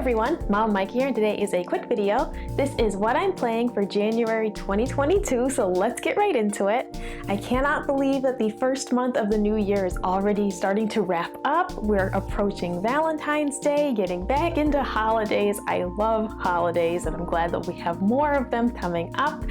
everyone, Mom Mike here, and today is a quick video. This is what I'm playing for January 2022, so let's get right into it. I cannot believe that the first month of the new year is already starting to wrap up. We're approaching Valentine's Day, getting back into holidays. I love holidays, and I'm glad that we have more of them coming up.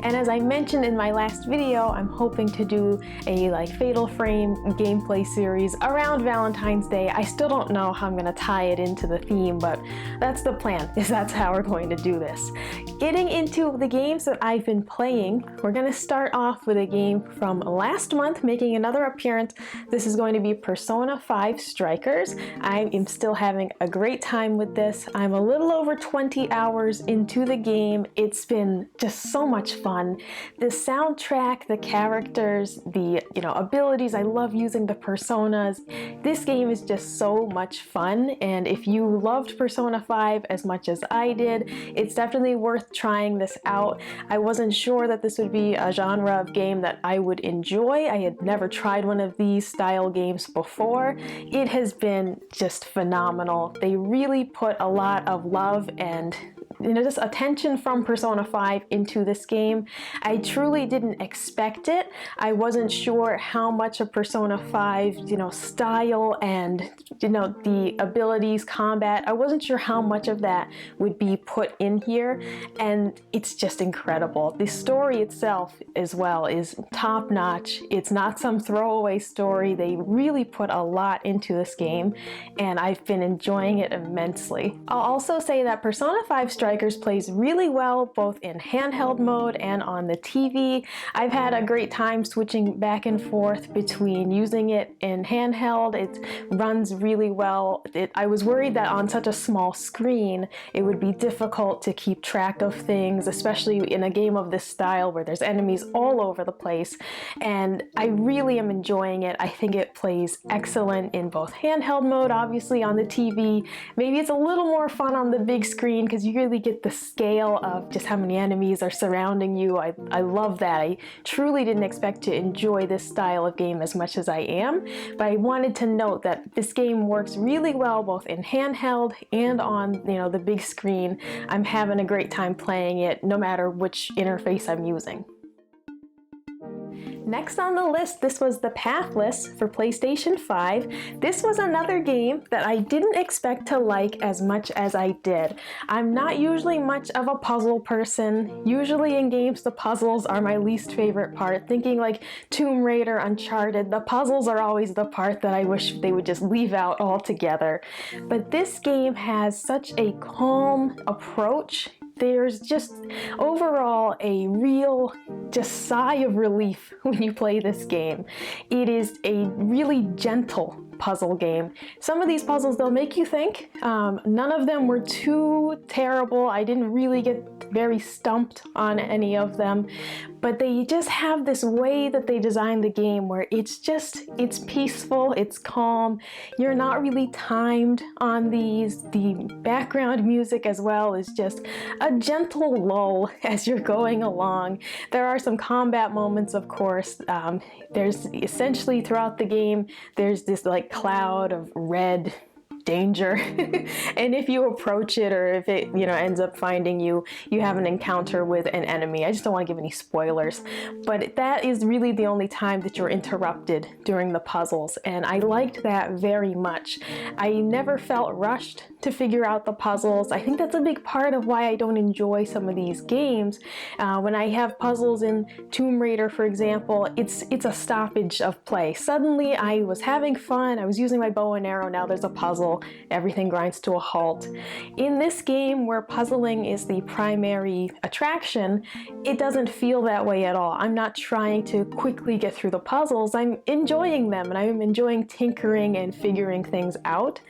And as I mentioned in my last video, I'm hoping to do a Fatal Frame gameplay series around Valentine's Day. I still don't know how I'm going to tie it into the theme, but that's the plan, that's how we're going to do this. Getting into the games that I've been playing, we're going to start off with a game from last month making another appearance. This is going to be Persona 5 Strikers. I am still having a great time with this. I'm a little over 20 hours into the game. It's been just so much fun. The soundtrack, the characters, the abilities, I love using the personas. This game is just so much fun, and if you loved Persona 5 as much as I did, it's definitely worth trying this out. I wasn't sure that this would be a genre of game that I would enjoy. I had never tried one of these style games before. It has been just phenomenal. They really put a lot of love and just attention from Persona 5 into this game. I truly didn't expect it. I wasn't sure how much of Persona 5, style and, the abilities, combat, I wasn't sure how much of that would be put in here, and it's just incredible. The story itself as well is top notch. It's not some throwaway story. They really put a lot into this game, and I've been enjoying it immensely. I'll also say that Persona 5 Strikers plays really well both in handheld mode and on the TV. I've had a great time switching back and forth between using it in handheld. It runs really well. I was worried that on such a small screen it would be difficult to keep track of things, especially in a game of this style where there's enemies all over the place, and I really am enjoying it. I think it plays excellent in both handheld mode, obviously on the TV. Maybe it's a little more fun on the big screen because you really get the scale of just how many enemies are surrounding you. I love that. I truly didn't expect to enjoy this style of game as much as I am, but I wanted to note that this game works really well both in handheld and on the big screen. I'm having a great time playing it no matter which interface I'm using. Next on the list, this was the Pathless for PlayStation 5. This was another game that I didn't expect to like as much as I did. I'm not usually much of a puzzle person. Usually in games, the puzzles are my least favorite part. Thinking like Tomb Raider, Uncharted, the puzzles are always the part that I wish they would just leave out altogether. But this game has such a calm approach. There's just overall a real just sigh of relief when you play this game. It is a really gentle puzzle game. Some of these puzzles, they'll make you think. None of them were too terrible. I didn't really get very stumped on any of them, but they just have this way that they designed the game where it's peaceful, it's calm. You're not really timed on these. The background music as well is just a gentle lull as you're going along. There are some combat moments, of course. There's essentially throughout the game, there's this cloud of red danger and if you approach it, or if it ends up finding you, you have an encounter with an enemy. I just don't want to give any spoilers, but that is really the only time that you're interrupted during the puzzles, and I liked that very much. I never felt rushed to figure out the puzzles. I think that's a big part of why I don't enjoy some of these games. When I have puzzles in Tomb Raider, for example, it's a stoppage of play. Suddenly I was having fun, I was using my bow and arrow, now there's a puzzle. Everything grinds to a halt. In this game, where puzzling is the primary attraction, it doesn't feel that way at all. I'm not trying to quickly get through the puzzles. I'm enjoying them, and I'm enjoying tinkering and figuring things out.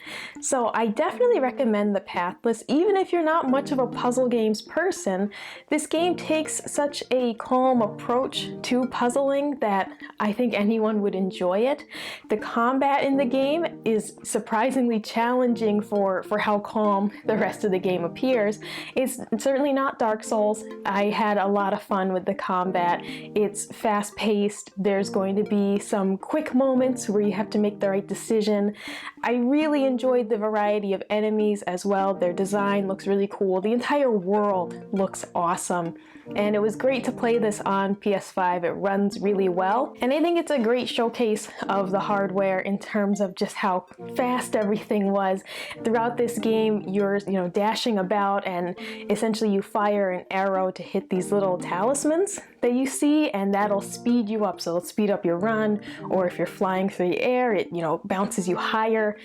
So I definitely recommend the Pathless. Even if you're not much of a puzzle games person, this game takes such a calm approach to puzzling that I think anyone would enjoy it. The combat in the game is surprisingly challenging for how calm the rest of the game appears. It's certainly not Dark Souls. I had a lot of fun with the combat. It's fast-paced. There's going to be some quick moments where you have to make the right decision. I really enjoyed the variety of enemies as well. Their design looks really cool. The entire world looks awesome. And it was great to play this on PS5. It runs really well. And I think it's a great showcase of the hardware in terms of just how fast everything was. Throughout this game, you're dashing about, and essentially you fire an arrow to hit these little talismans that you see, and that'll speed you up. So it'll speed up your run, or if you're flying through the air, it bounces you higher.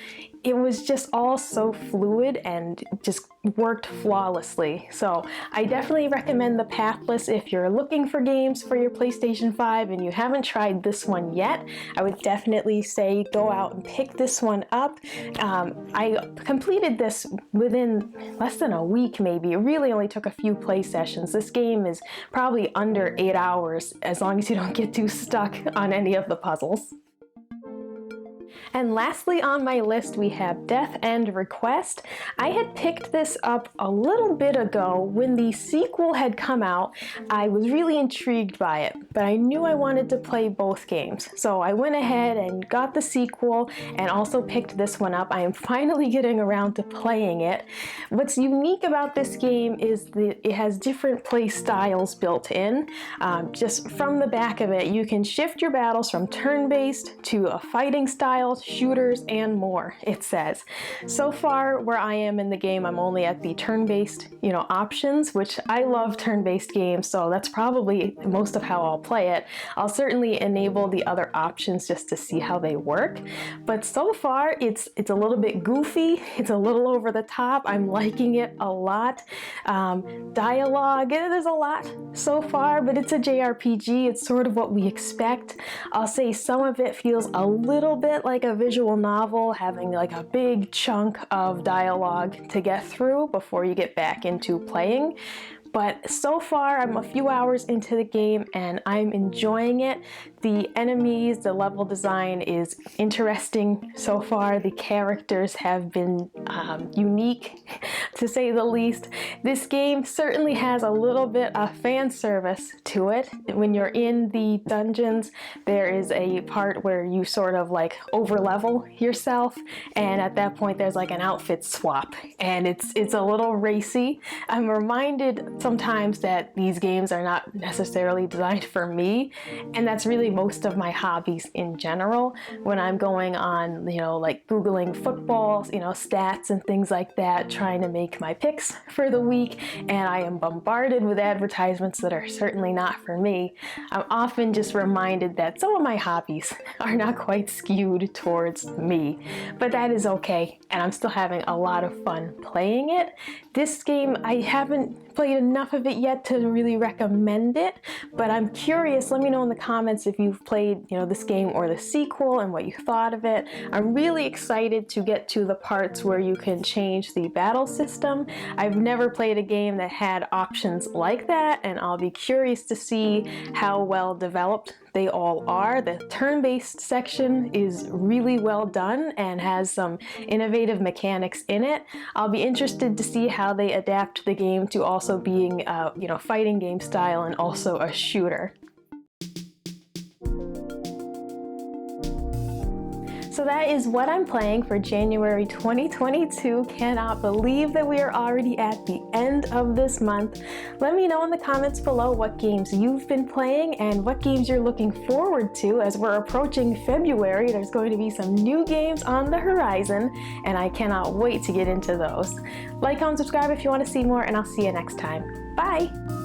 It was just all so fluid and just worked flawlessly. So I definitely recommend the Pathless if you're looking for games for your PlayStation 5 and you haven't tried this one yet. I would definitely say go out and pick this one up. I completed this within less than a week maybe. It really only took a few play sessions. This game is probably under 8 hours as long as you don't get too stuck on any of the puzzles. And lastly on my list we have Death End Request. I had picked this up a little bit ago when the sequel had come out. I was really intrigued by it, but I knew I wanted to play both games. So I went ahead and got the sequel and also picked this one up. I am finally getting around to playing it. What's unique about this game is that it has different play styles built in. Just from the back of it, you can shift your battles from turn-based to a fighting style, shooters, and more, it says. So far, where I am in the game, I'm only at the turn-based, options, which I love turn-based games, so that's probably most of how I'll play it. I'll certainly enable the other options just to see how they work, but so far, it's a little bit goofy, it's a little over the top. I'm liking it a lot. Dialogue, there's a lot so far, but it's a JRPG. It's sort of what we expect. I'll say some of it feels a little bit like a visual novel, having like a big chunk of dialogue to get through before you get back into playing. But so far, I'm a few hours into the game and I'm enjoying it. The enemies, the level design is interesting so far. The characters have been unique, to say the least. This game certainly has a little bit of fan service to it. When you're in the dungeons, there is a part where you sort of like over-level yourself, and at that point there's like an outfit swap, and it's a little racy. I'm reminded sometimes that these games are not necessarily designed for me, and that's really most of my hobbies in general. When I'm going on, like Googling football, stats and things like that, trying to make my picks for the week, and I am bombarded with advertisements that are certainly not for me, I'm often just reminded that some of my hobbies are not quite skewed towards me. But that is okay, and I'm still having a lot of fun playing it. This game, I haven't played enough of it yet to really recommend it, but I'm curious. Let me know in the comments if you've played, this game or the sequel and what you thought of it. I'm really excited to get to the parts where you can change the battle system. I've never played a game that had options like that, and I'll be curious to see how well developed they all are. The turn-based section is really well done and has some innovative mechanics in it. I'll be interested to see how they adapt the game to also being fighting game style and also a shooter. So that is what I'm playing for January 2022. Cannot believe that we are already at the end of this month. Let me know in the comments below what games you've been playing and what games you're looking forward to. As we're approaching February, there's going to be some new games on the horizon, and I cannot wait to get into those. Like, comment, subscribe if you want to see more, and I'll see you next time. Bye!